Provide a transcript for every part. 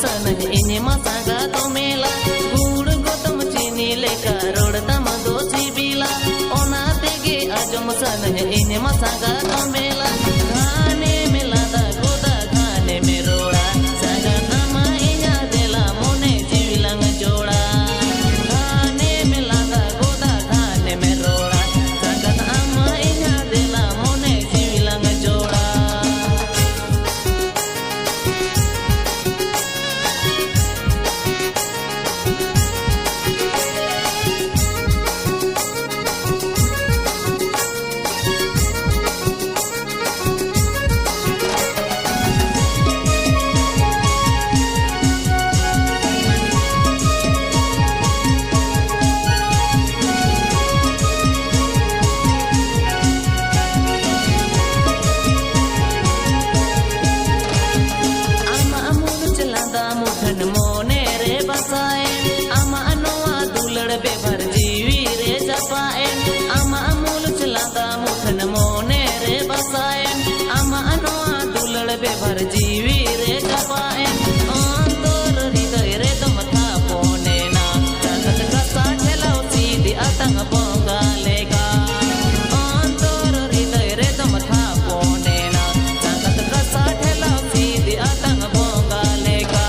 सन ini masaga tomela gud gotam chini leka rodtam dosi bila ona tege ajom san ini masaga tomela khane melada goda khane me roda saga nama inya dela mone jilang joda khane melada goda khane me roda saga nama inya dela mone jilang joda भर जीवी रे जपाएं अंतर हृदय रे तुम था पोने ना जगत का साठेला सीधी अतंग पोंगा लेगा अंतर हृदय रे तुम था पोने ना जगत का साठेला सीधी अतंग पोंगा लेगा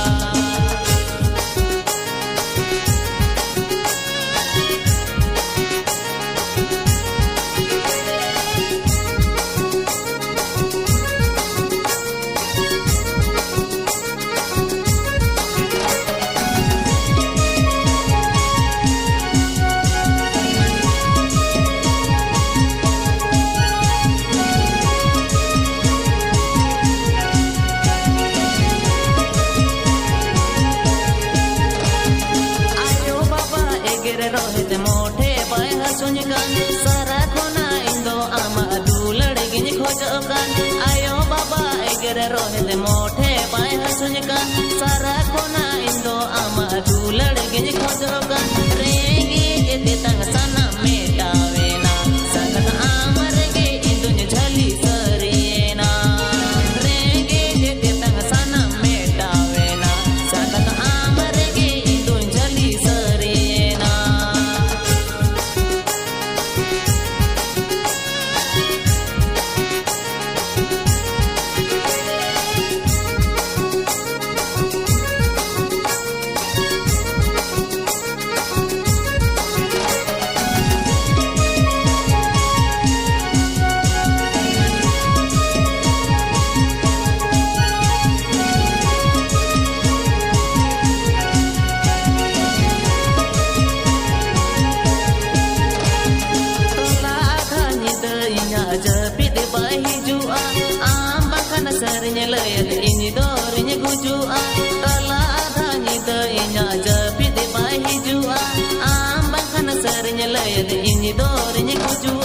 रोहित मोठे पाय हसुंजकान सारा कोना इंदो आमा दुलड़ गिन खोजकान आयो बाबा एगर रोहित मोठे पाय हसुंजकान सारा कोना इंदो आमा दुलड़ गिन खोजकान रेगे के तंग सना मेटावेना संगत आमर गे इंदुन झली सरियेना रेगे के तंग सना मेटावेना संगत आमर गे इंदुन झली सरियेना Jepit bahi jua ambakan sernya layat ini dorinya gujua tala adanya tanya jepit bahi jua ambakan sernya layat ini dorinya gujua